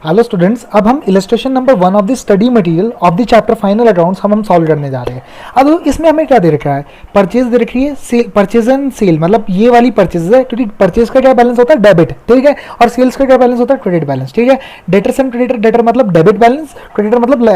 Hello students, अब हम illustration number 1 of the study material of the chapter final accounts हम solve करने जा रहे हैं। अब इसमें हमें क्या दे रखा है, परचेज दे रखी है, सेल, परचेज एंड सेल, मतलब ये वाली परचेज है क्योंकि परचेज का क्या बैलेंस होता है, डेबिट, ठीक है, और सेल्स का क्या बैलेंस होता है, क्रेडिट बैलेंस, ठीक है। डेटर्स एंड क्रेडिटर, डेटर मतलब डेबिट बैलेंस, क्रेडिटर मतलब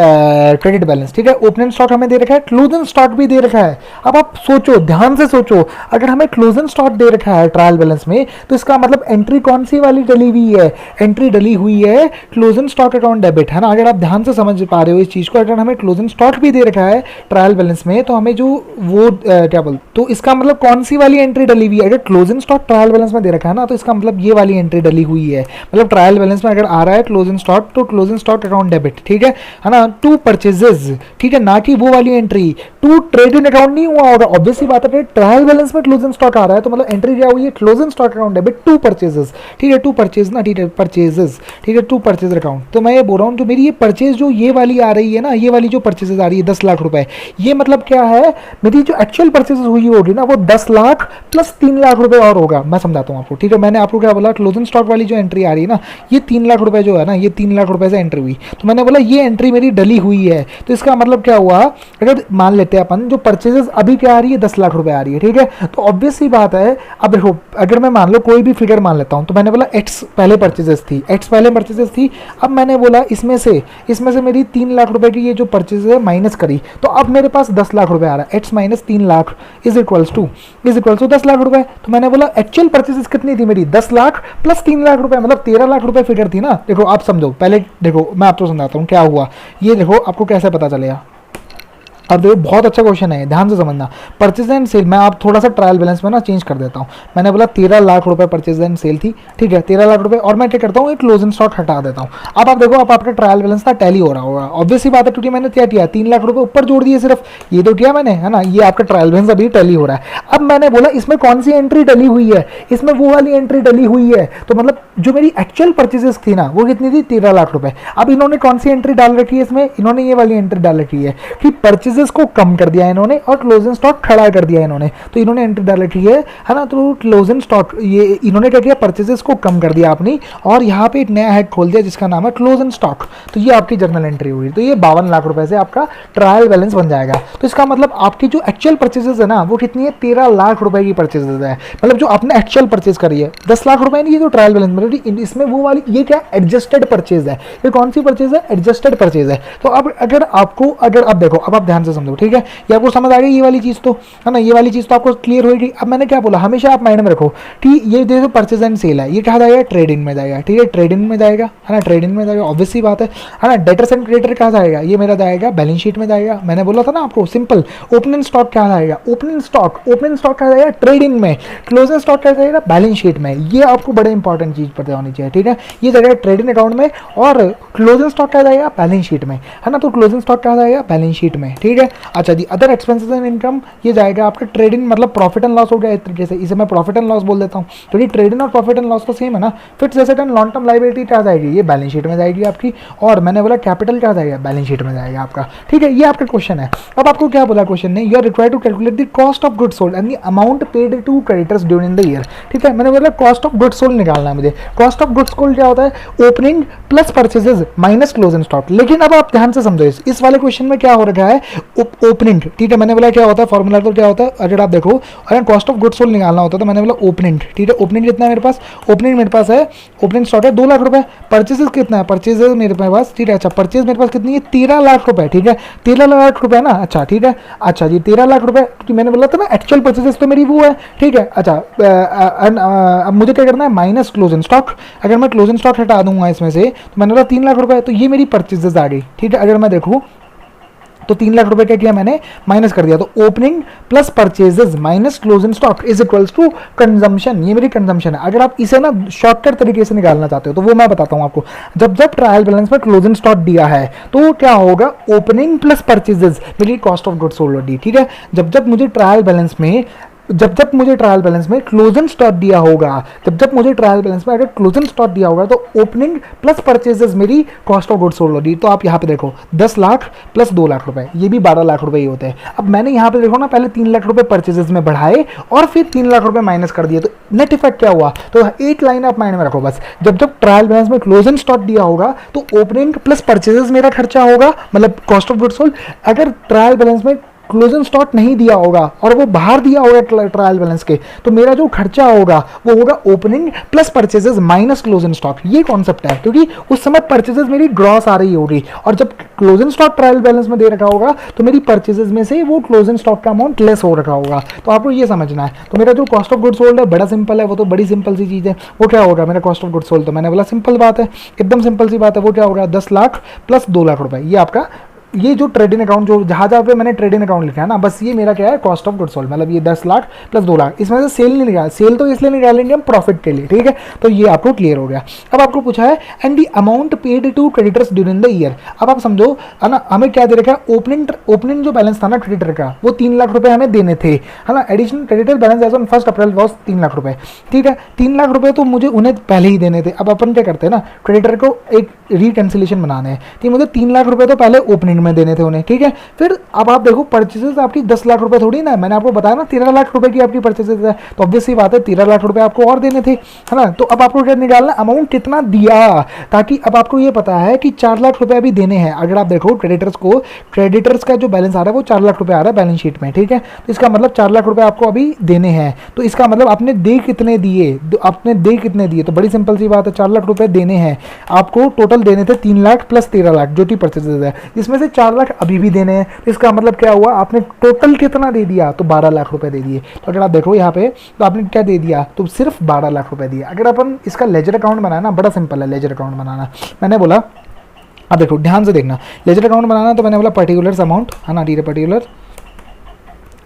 क्रेडिट बैलेंस, ठीक है। ओपनिंग स्टॉक हमें दे रखा है, क्लोजिंग स्टॉक भी दे रखा है। अब आप सोचो, ध्यान से सोचो, अगर हमें क्लोजिंग स्टॉक दे रखा है ट्रायल बैलेंस में, तो इसका मतलब एंट्री कौन सी वाली डली हुई है, एंट्री डली हुई है क्लोजिंग स्टॉक अकाउंट डेबिट, है ना। अगर आप ध्यान से समझ पा रहे हो इस चीज को, अगर हमें क्लोजिंग स्टॉक भी दे रखा है ट्रायल बैलेंस में, तो हमें जो वो क्या बोल, तो इसका मतलब कौन सी वाली एंट्री डली हुई है। अगर क्लोजिंग स्टॉक ट्रायल बैलेंस में दे रखा है ना, तो इसका मतलब ये वाली एंट्री डली हुई है। मतलब ट्रायल बैलेंस में अगर आ रहा है क्लोजिंग स्टॉक, तो क्लोजिंग स्टॉक अकाउंट डेबिट, ठीक है ना, टू परचेजेस, ठीक है, ना कि वो वाली एंट्री टू ट्रेडिंग अकाउंट नहीं हुआ होगा। ऑब्वियस सी बात है, ट्रायल बैलेंस में क्लोजिंग स्टॉक आ रहा है, तो मतलब एंट्री क्या हुई है, closing stock account debit to purchases, ठीक है, टू परचेज ना, ठीक है, परचेजेस, ठीक है, टू परचेज अकाउंट। तो मैं ये बोल रहा हूँ, जो मेरी ये परचेज जो ये वाली आ रही है ना, ये वाली जो परचेजेस आ रही है 10 लाख रुपए, ये मतलब क्या है, मेरी जो एक्चुअल परचेजेस हुई होगी ना, वो 10 लाख प्लस 3 लाख रुपए और होगा। मैं समझाता हूँ आपको, ठीक है। मैंने आपको क्या बोला, क्लोजिंग स्टॉक वाली जो एंट्री आ रही है ना, ये 3 लाख रुपए जो है ना, ये 3 लाख रुपए से एंट्री हुई, तो मैंने बोला ये एंट्री मेरी डली हुई है। तो इसका मतलब क्या हुआ, अगर मान लेते हैं अपन, जो परचेजेस अभी क्या आ रही है, 10 लाख रुपए आ रही है, ठीक है। तो ऑब्वियस सी बात है, अब देखो, अगर मैं मान लो कोई भी फिगर मान लेता हूँ, तो मैंने बोला एक्स पहले परचेजेस थी, एक्स पहले परचेजेस थी। अब मैंने बोला इसमें से मेरी 3 लाख रुपए की ये जो परचेज है माइनस करी, तो अब मेरे पास 10 लाख रुपए आ रहा है। X minus 3 lakh is equals to 10 lakh रुपए। तो मैंने बोला एक्चुअल परचेजेस कितनी थी मेरी, 10 लाख प्लस 3 लाख रुपए, मतलब 13 लाख रुपए फिगर थी ना। देखो आप समझो, पहले देखो मैं आपको समझाता हूँ क्या हुआ, ये देखो आपको कैसे पता चलेगा। अब देखो बहुत अच्छा क्वेश्चन है, ध्यान से समझना। परचेज एंड सेल मैं आप थोड़ा सा ट्रायल बैलेंस में ना चेंज कर देता हूँ। मैंने बोला 13 लाख रुपए परचेज एंड सेल थी, ठीक है, 13 लाख रुपए, और मैं क्या करता हूँ, एक क्लोजिंग स्टॉक हटा देता हूँ। अब आप देखो, अब आपका ट्रायल बैलेंस था टैली हो रहा होगा, ऑब्वियसली बात है, क्योंकि मैंने क्या किया, 3 लाख रुपए ऊपर जोड़ दिए, सिर्फ ये तो किया मैंने, है ना। ये आपका ट्रायल बैलेंस अभी टैली हो रहा है। अब मैंने बोला इसमें कौन सी एंट्री डली हुई है, इसमें वो वाली एंट्री डली हुई है। तो मतलब जो मेरी एक्चुअल परचेजेस थी ना, वो कितनी थी, 13 लाख रुपए। अब इन्होंने कौन सी एंट्री डाल रखी है इसमें, इन्होंने ये वाली एंट्री डाल रखी है कि परचेजेस को कम कर दिया इन्होंने और क्लोजिंग स्टॉक खड़ा कर दिया इन्होंने। तो इन्होंने एंट्री डाल रखी है ना। तो क्लोजिंग स्टॉक, ये इन्होंने क्या किया, परचेजेस को कम कर दिया अपनी, और यहाँ पे एक नया हेड खोल दिया जिसका नाम है क्लोजिंग स्टॉक। तो ये आपकी जर्नल एंट्री हुई, तो ये 52 लाख रुपए से आपका ट्रायल बैलेंस बन जाएगा। तो इसका मतलब आपकी जो एक्चुअल परचेजेस है ना, वो कितनी है, 13 लाख रुपए की परचेजेस है। मतलब जो आपने एक्चुअल परचेज करी है 10 लाख रुपए नहीं, ये जो ट्रायल बैलेंस मतलब इसमें वो वाली, ये क्या एडजस्टेड परचेज है। ये कौन सी परचेज है, एडजस्टेड परचेज है। तो अब अगर आपको, अगर आप देखो, अब आप ध्यान से समझो, ठीक है, ये आपको समझ आ गई ये वाली चीज, तो है ना, ये वाली चीज तो आपको क्लियर होगी। अब मैंने क्या बोला, हमेशा आप माइंड में रखो कि ये जो परचेज एंड सेल है, ये कहा जाएगा, ट्रेडिंग में जाएगा, ठीक है, ट्रेडिंग में जाएगा, है ना, ट्रेडिंग में जाएगा, ऑब्वियस सी बात है ना। डेटर्स एंड क्रेडिटर कहा जाएगा, ये मेरा जाएगा बैलेंस शीट में जाएगा। मैंने बोला था ना आपको, सिंपल। ओपनिंग स्टॉक क्या जाएगा, ओपनिंग स्टॉक क्या जाएगा, ट्रेडिंग में। क्लोजिंग स्टॉक क्या जाएगा, बैलेंस शीट में। ये आपको बड़े इंपॉर्टेंट चीज पता होनी चाहिए, ठीक है। ये जाएगा ट्रेडिंग अकाउंट में, और क्लोजिंग स्टॉक क्या जाएगा, बैलेंस शीट में, है ना। तो क्लोजिंग स्टॉक क्या जाएगा, बैलेंस शीट में, ठीक है। अच्छा जी, अदर एक्सपेंसेस एंड इनकम, ये जाएगा आपका ट्रेडिंग, मतलब प्रॉफिट एंड लॉस हो गया एक तरीके से, इसे मैं प्रॉफिट एंड लॉस बोल देता हूँ, क्योंकि ट्रेडिंग और प्रॉफिट एंड लॉस तो सेम है ना। Fixed asset and long term liability क्या जाएगी, ये बैलेंस शीट में जाएगी आपकी, और मैंने बोला कैपिटल क्या जाएगा, बैलेंस शीट में जाएगा आपका, ठीक है। ये आपका क्वेश्चन है। अब आपको क्या बोला क्वेश्चन ने, you are required to calculate the cost of goods sold and the amount paid to creditors during the year, ठीक है। मैंने बोला कॉस्ट ऑफ गुड्स सोल्ड निकालना है मुझे। कॉस्ट ऑफ गुड्स सोल्ड क्या होता है, opening plus purchases minus closing stock. लेकिन अब आप ध्यान से समझो, इस वाले क्वेश्चन में क्या हो रखा है, ओपनिंग, ठीक है। मैंने बोला क्या होता है फॉर्मूला, तो क्या होता है, अगर आप देखो, अगर कॉस्ट ऑफ गुड्स सोल्ड निकालना होता है, तो मैंने बोला ओपनिंग, ठीक है। ओपनिंग कितना है मेरे पास, ओपनिंग मेरे पास है, ओपनिंग स्टॉक है 2 लाख रुपए। परचेजेस कितना है, परचेजेस मेरे पास, ठीक है। अच्छा, परचेज मेरे पास कितनी है, 13 लाख रुपए, ठीक है, 13 लाख रुपए ना। अच्छा ठीक है, अच्छा जी 13 लाख रुपए, क्योंकि मैंने बोला था ना एक्चुअल परचेजेस तो मेरी वो है, ठीक है। अच्छा, अब मुझे क्या करना है, माइनस क्लोजिंग स्टॉक। अगर मैं क्लोजिंग स्टॉक हटा दूंगा इसमें से, तो मैंने बोला 3 लाख रुपए, तो ये मेरी परचेजेस आ गई, ठीक है। अगर मैं देखूँ तो 3 लाख रुपए क्या किया मैंने, माइनस कर दिया। तो opening plus purchases minus closing stock is equals to consumption, ये मेरी कंजम्पशन है। अगर आप इसे ना शॉर्टकट तरीके से निकालना चाहते हो, तो वो मैं बताता हूं आपको। जब जब ट्रायल बैलेंस में क्लोजिंग स्टॉक दिया है, तो क्या होगा, ओपनिंग प्लस परचेजेस मेरी कॉस्ट ऑफ गुड्स सोल्ड होगी, ठीक है। जब जब मुझे ट्रायल बैलेंस में जब जब मुझे ट्रायल बैलेंस में क्लोजिंग स्टॉक दिया होगा, जब जब मुझे ट्रायल बैलेंस में अगर क्लोजिंग स्टॉक दिया होगा तो ओपनिंग प्लस परचेजेस मेरी कॉस्ट ऑफ गुड्स सोल्ड होगी। तो आप यहाँ पे देखो 10 लाख प्लस 2 लाख रुपए, ये भी 12 लाख रुपए ही होते हैं। अब मैंने यहाँ पे देखो ना पहले 3 लाख रुपए परचेजेस में बढ़ाए और फिर 3 लाख रुपए माइनस कर दिए, तो नेट इफेक्ट क्या हुआ? तो एक लाइन आप माइंड में रखो बस, जब जब ट्रायल बैलेंस में क्लोजिंग स्टॉक दिया होगा तो ओपनिंग प्लस परचेजेस मेरा खर्चा होगा, मतलब कॉस्ट ऑफ गुड्स सोल्ड। अगर ट्रायल बैलेंस में क्लोजिंग स्टॉक नहीं दिया होगा और वो बाहर दिया होगा ट्रायल बैलेंस के, तो मेरा जो खर्चा होगा वो होगा opening plus purchases minus closing stock. ये कॉन्सेप्ट है, क्योंकि उस समय परचेजेस मेरी ग्रॉस आ रही होगी और जब क्लोजिंग स्टॉक ट्रायल बैलेंस में दे रखा होगा तो मेरी परचेजेस में से वो क्लोजिंग स्टॉक का अमाउंट लेस हो रखा होगा। तो आपको ये समझना है। तो मेरा जो कॉस्ट ऑफ गुड्स सोल्ड है बड़ा सिंपल है, वो तो बड़ी सिंपल सी चीज़ है। वो क्या होगा मेरा कॉस्ट ऑफ गुड्स सोल्ड? तो मैंने बोला सिंपल बात है, एकदम सिंपल सी बात है। वो क्या होगा? 10 लाख प्लस 2 लाख रुपए। ये आपका ये जो ट्रेडिंग अकाउंट जो जहाँ जहाँ पे मैंने ट्रेडिंग अकाउंट लिखा है ना, बस ये मेरा क्या है? Cost of goods sold. मतलब ये 10 लाख प्लस 2 लाख, इसमें से सेल नहीं निकाला, सेल तो इसलिए निकालेंगे हम प्रॉफिट के लिए, ठीक है। तो ये आपको क्लियर हो गया। अब आपको पूछा है and the amount paid to creditors during the year. अब आप समझो है ना, हमें क्या दे रखा है? ओपनिंग जो बैलेंस था ना क्रेडिटर का, वो 3 लाख रुपए हमें देने थे, है ना। Additional creditor balance as on 1 April was 3 lakh रुपए, ठीक है। 3 लाख रुपए तो मुझे उन्हें पहले ही देने थे। अब अपन क्या करते हैं ना, क्रेडिटर को एक रिकैंसिलेशन बनाने हैं, तो मुझे 3 लाख रुपए तो पहले ओपनिंग में देने थे उन्हें, ठीक है। फिर अब आप देखो परचेजेस आपकी 10 लाख रुपए थोड़ी ना, मैंने आपको बताया ना 13 लाख रुपए की आपकी परचेजेस है, तो ऑब्वियस सी बात है 13 लाख रुपए आपको और देने थे, है ना। तो अब आपको क्या निकालना? अमाउंट कितना दिया, ताकि अब आपको ये पता है कि 4 लाख रुपए अभी देने हैं। अगर आप देखो क्रेडिटर्स का जो बैलेंस आ रहा है वो 4 लाख रुपए आ रहा है बैलेंस शीट में, ठीक है। तो इसका मतलब 4 लाख रुपए आपको अभी देने हैं। तो इसका मतलब आपने दे कितने दिए? तो बड़ी सिंपल सी बात है, 4 लाख रुपए देने हैं आपको। टोटल देने थे 3 लाख प्लस 13 लाख जो कि परचेजेस है, इसमें से 4 लाख अभी भी देने हैं। तो इसका मतलब क्या हुआ? आपने टोटल कितना दे दिया? तो 12 लाख रुपए दे दिए। तो अगर आप देखो यहाँ पे, तो आपने क्या दे दिया? तो सिर्फ 12 लाख रुपए दिए। अगर अपन इसका लेजर अकाउंट बनाना, बड़ा सिंपल है लेजर अकाउंट बनाना। मैंने बोला, अब देखो ध्यान से देखना, लेजर अकाउंट बनाना तो मैंने बोला पर्टिकुलर्स अमाउंट, है ना, पर्टिकुलर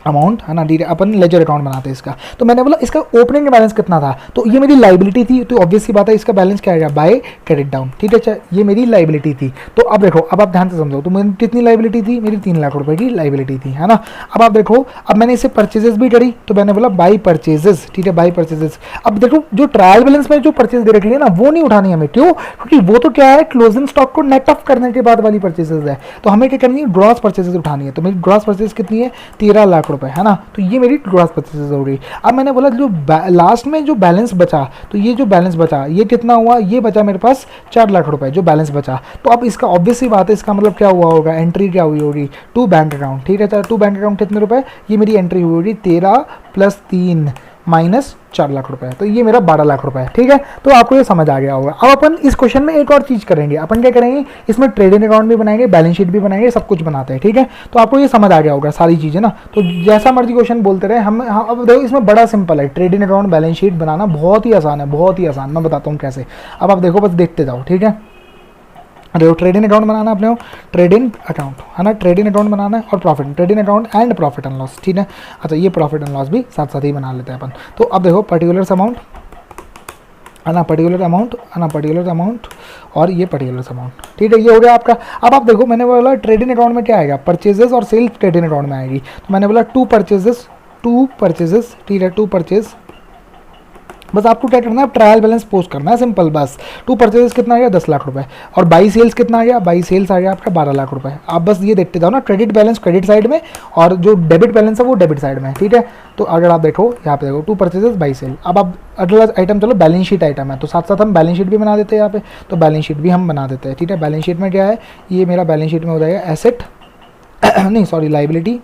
अमाउंट, है ना, अपन लेजर अकाउंट बनाते हैं इसका। तो मैंने बोला इसका ओपनिंग बैलेंस कितना था? तो ये मेरी लाइबिलिटी थी, तो ऑब्वियस सी बात है इसका बैलेंस क्या आएगा? बाय क्रेडिट डाउन, ठीक है। ये मेरी लाइबिलिटी थी। तो अब देखो, अब आप ध्यान से समझो, तो मेरी कितनी लाइबिलिटी थी? मेरी 3 लाख रुपए की लाइबिलिटी थी, है ना। अब आप देखो, अब मैंने इसे परचेजेस भी करी, तो मैंने बोला बाई परचेजेस, ठीक है, बाई परचेजेस। अब देखो जो ट्रायल बैलेंस में जो परचेज दे रखी है ना, वो नहीं उठानी हमें, क्यों? क्योंकि वो तो क्या है? क्लोजिंग स्टॉक को नेट ऑफ करने के बाद वाली परचेजेस है। तो हमें क्या करनी है? ग्रॉस परचेजेस उठानी है। तो मेरी ग्रॉस परचेज कितनी है? 13 लाख रुपए, है ना। तो ये मेरी ग्रॉस परचेजेस हो गई। अब मैंने बोला जो लास्ट में जो बैलेंस बचा, तो ये जो बैलेंस बचा ये कितना हुआ? ये बचा मेरे पास 4 लाख रुपए जो बैलेंस बचा। तो अब इसका ऑब्वियस सी बात है, इसका मतलब क्या हुआ होगा? एंट्री क्या हुई होगी? टू बैंक अकाउंट, ठीक है। टू बैंक अकाउंट कितने रुपए? ये मेरी एंट्री हुई होगी 13 प्लस 3 माइनस 4 लाख रुपए, तो ये मेरा 12 लाख रुपए है, ठीक है। तो आपको ये समझ आ गया होगा। अब अपन इस क्वेश्चन में एक और चीज करेंगे, अपन क्या करेंगे? इसमें ट्रेडिंग अकाउंट भी बनाएंगे, बैलेंस शीट भी बनाएंगे, सब कुछ बनाते हैं, ठीक है। तो आपको ये समझ आ गया होगा सारी चीजें ना। तो जैसा मर्जी क्वेश्चन बोलते रहे हम। अब देखो इसमें बड़ा सिंपल है, ट्रेडिंग अकाउंट बैलेंस शीट बनाना बहुत ही आसान है, बहुत ही आसान। मैं बताता हूँ कैसे। अब आप देखो, बस देखते जाओ, ठीक है। देखो ट्रेडिंग अकाउंट बनाना अपने को, ट्रेडिंग अकाउंट, है ना, ट्रेडिंग अकाउंट बनाना है और profit, trading account and profit and loss, ठीक है। अच्छा, ये प्रॉफिट एंड लॉस भी साथ साथ ही बना लेते हैं अपन। तो अब देखो पर्टिकुलर अमाउंट, है ना, पर्टिकुलर अमाउंट, है ना, पर्टिकुलर अमाउंट और ये पर्टिकुलर अमाउंट, ठीक है। ये हो गया आपका। अब आप देखो, मैंने बोला ट्रेडिंग अकाउंट में क्या आएगा? परचेजेस और सेल्स ट्रेडिंग अकाउंट में आएगी। तो मैंने बोला टू परचेजेस, ठीक है, टू परचेज। बस आपको क्या करना है? ट्रायल बैलेंस पोस्ट करना है, सिंपल। बस टू परचेजेस कितना आ गया? 10 लाख रुपए। और बाई सेल्स कितना आ गया? बाई सेल्स आ गया आपका 12 लाख रुपए। आप बस ये देखते जाओ ना, क्रेडिट बैलेंस क्रेडिट साइड में और जो डेबिट बैलेंस है वो डेबिट साइड में, ठीक है। तो अगर आप देखो यहाँ पे देखो टू परचेजेस बाई सेल। अब आप अगला आइटम चलो बैलेंस शीट आइटम है, तो साथ साथ हम बैलेंस शीट भी बना देते हैं यहाँ पे। तो बैलेंस शीट भी हम बना देते हैं, ठीक है। बैलेंस शीट में क्या है? ये मेरा बैलेंस शीट में हो जाएगा एसेट नहीं सॉरी लाइबिलिटी,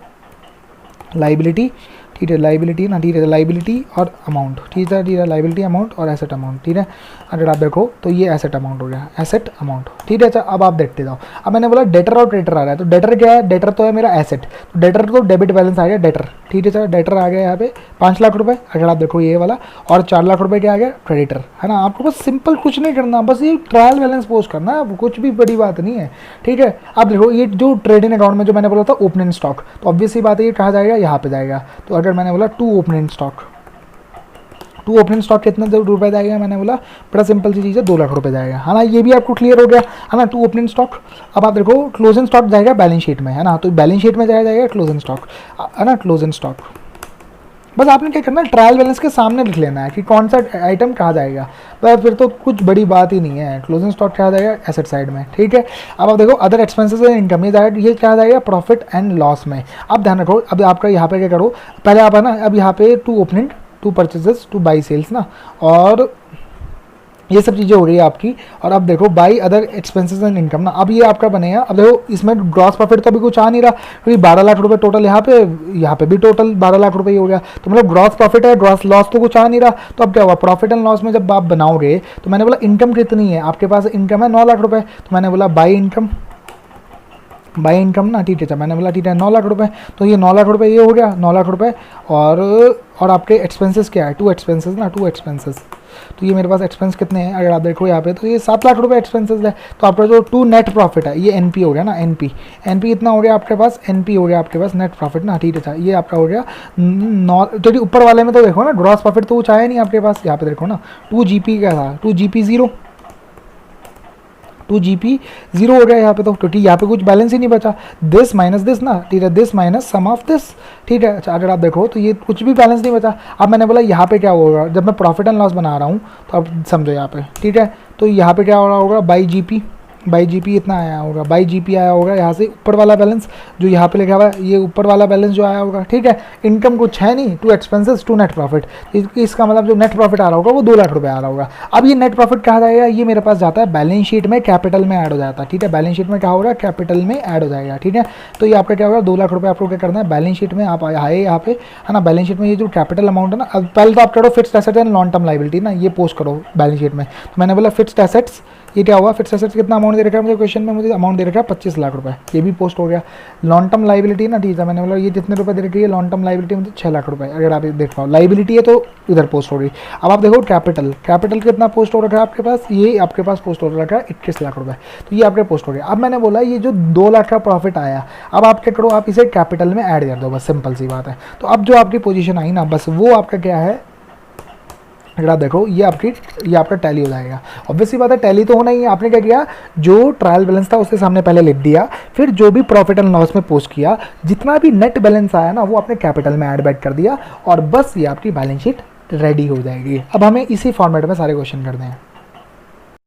ठीक है, लाइबिलिटी ना, ठीक है, लाइबिलिटी और अमाउंट, ठीक है, ठीक है, लाइबिलिटी अमाउंट और एसेट अमाउंट, ठीक है। अगर आप देखो तो ये एसेट अमाउंट हो गया, एसेट अमाउंट, ठीक है। अच्छा, अब आप देखते जाओ। अब मैंने बोला डेटर और क्रेडिटर आ रहा है, तो डेटर क्या है? डेटर तो है मेरा एसेट, तो डेटर तो डेबिट बैलेंस आ गया डेटर, ठीक है सर। डेटर आ गया यहाँ पे 5 लाख रुपए, अगर आप देखो ये वाला, और 4 लाख रुपए क्या आ गया? क्रेडिटर, है ना। आपको बस सिंपल कुछ नहीं करना, बस ये ट्रायल बैलेंस पोस्ट करना है, कुछ भी बड़ी बात नहीं है, ठीक है। अब देखो ये जो ट्रेडिंग अकाउंट में जो मैंने बोला था ओपनिंग स्टॉक, तो ऑब्वियस सी बात है ये कहाँ जाएगा? यहाँ पे जाएगा। तो अगर मैंने बोला टू ओपनिंग स्टॉक कितने रुपए जाएगा? मैंने बोला बड़ा सिंपल सी चीज़ है, 2 लाख रुपए जाएगा, है ना। ये भी आपको क्लियर हो गया, है ना, टू ओपनिंग स्टॉक। अब आप देखो क्लोजिंग स्टॉक जाएगा बैलेंस शीट में, है ना। तो बैलेंस शीट में जाएगा क्लोजिंग स्टॉक, है ना, क्लोजिंग स्टॉक, बस आपने क्या करना है, ट्रायल बैलेंस के सामने लिख लेना है कि कौन सा आइटम कहाँ जाएगा, बस फिर तो कुछ बड़ी बात ही नहीं है। क्लोजिंग स्टॉक क्या जाएगा, एसेट साइड में, ठीक है। अब आप देखो अदर एक्सपेंसेस एंड इनकम, ये क्या जाएगा, प्रॉफिट एंड लॉस में। अब ध्यान रखो, अब आपका यहाँ पे क्या करो, पहले आप है ना, अब यहाँ पे to opening, to purchases, to by sales ना, और ये सब चीज़ें हो रही है आपकी। और अब देखो by other expenses and income ना, अब ये आपका बनेगा। अब देखो इसमें ग्रॉस प्रॉफिट तो अभी कुछ आ नहीं रहा, क्योंकि 12 लाख रुपए टोटल यहाँ पे भी टोटल 12 लाख रुपए ही हो गया, तो मतलब ग्रॉस प्रॉफिट है, ग्रॉस लॉस तो कुछ आ नहीं रहा। तो अब क्या हुआ, प्रॉफिट एंड लॉस में जब आप बनाओगे तो मैंने बोला इनकम कितनी है आपके पास, इनकम है 9 लाख रुपए, तो मैंने बोला बाई इनकम ना, ठीक है। मैंने बोला ठीक है 9 लाख रुपए, तो ये 9 लाख रुपए ये हो गया 9 लाख रुपए। और आपके एक्सपेंसेस क्या है, टू एक्सपेंसेस ना, टू एक्सपेंसेस, तो ये मेरे पास एक्सपेंस कितने हैं अगर आप देखो यहाँ पे, तो ये 7 लाख रुपए एक्सपेंसेस है। तो आपका जो टू नेट प्रॉफिट है, ये एनपी हो गया ना, एनपी इतना हो गया आपके पास, एनपी हो गया आपके पास नेट प्रॉफिट ना, ठीक है। ये आपका हो गया 9, तो ऊपर वाले में तो देखो ना ग्रॉस प्रॉफिट तो कुछ आया नहीं आपके पास, यहाँ पे देखो ना 2GP क्या था, 2GP 0 हो गया यहाँ पे, तो क्योंकि यहाँ पे कुछ बैलेंस ही नहीं बचा, दिस माइनस दिस ना, ठीक है, this minus sum of this, ठीक है। अच्छा अगर आप देखो तो ये कुछ भी बैलेंस नहीं बचा। अब मैंने बोला यहाँ पे क्या होगा, जब मैं प्रॉफिट एंड लॉस बना रहा हूँ तो आप समझो यहाँ पे, ठीक है। तो यहाँ पे क्या हो रहा होगा, बाई जीपी इतना आया होगा, बाई जीपी आया होगा यहाँ से, ऊपर वाला बैलेंस जो यहाँ पे लिखा हुआ है, ये ऊपर वाला बैलेंस जो आया होगा, ठीक है। इनकम कुछ है नहीं, to expenses to net profit, इसका मतलब जो नेट प्रॉफिट आ रहा होगा वो 2 लाख रुपए आ रहा होगा। अब ये नेट प्रॉफिट कहाँ जाएगा, ये मेरे पास जाता है बैलेंस शीट में, कैपिटल में ऐड हो जाता है, ठीक है। बैलेंस शीट में क्या होगा, कैपिटल में ऐड हो जाएगा, ठीक है। तो ये आपका क्या होगा, 2 लाख रुपये आपको क्या करना है, बैलेंस शीट में आप आए यहाँ पे है ना, बैलेंस शीट में ये जो कैपिटल अमाउंट है ना, अब पहले तो आप करो fixed asset and long term liability ना, ये पोस्ट करो बैलेंस शीट में। तो मैंने बोला फिक्स्ड एसेट्स, ये क्या हुआ, फिक्स्ड एसेट्स कितना अमाउंट दे रखा है मुझे क्वेश्चन में, मुझे अमाउंट दे रखा है 25 लाख रुपए, ये भी पोस्ट हो गया। लॉन्ग टर्म लाइबिलिटी ना, ठीक है, मैंने बोला ये जितने रुपए दे रखी है लॉन्ग टर्म लाइबिलिटी मुझे 6 लाख रुपए, अगर आप देख पाओ लाइबिलिटी है तो इधर पोस्ट हो रही। अब आप देखो कैपिटल कितना पोस्ट हो रखा है आपके पास, ये आपके पास पोस्ट हो रखा है 21 लाख रुपए, तो ये आपके पोस्ट हो गया। अब मैंने बोला ये जो 2 लाख का प्रॉफिट आया, अब आप क्या करो, आप इसे कैपिटल में ऐड कर दो, बस सिंपल सी बात है। तो अब जो आपकी पोजीशन आई ना, बस वो आपका क्या है, अगर आप देखो ये आपका टैली हो जाएगा। ऑब्वियसली बात है टैली तो होना ही है। आपने क्या किया, जो ट्रायल बैलेंस था उसके सामने पहले लिख दिया, फिर जो भी प्रॉफिट एंड लॉस में पोस्ट किया, जितना भी नेट बैलेंस आया ना वो आपने कैपिटल में ऐड बैक कर दिया, और बस ये आपकी बैलेंस शीट रेडी हो जाएगी। अब हमें इसी फॉर्मेट में सारे क्वेश्चन करने हैं।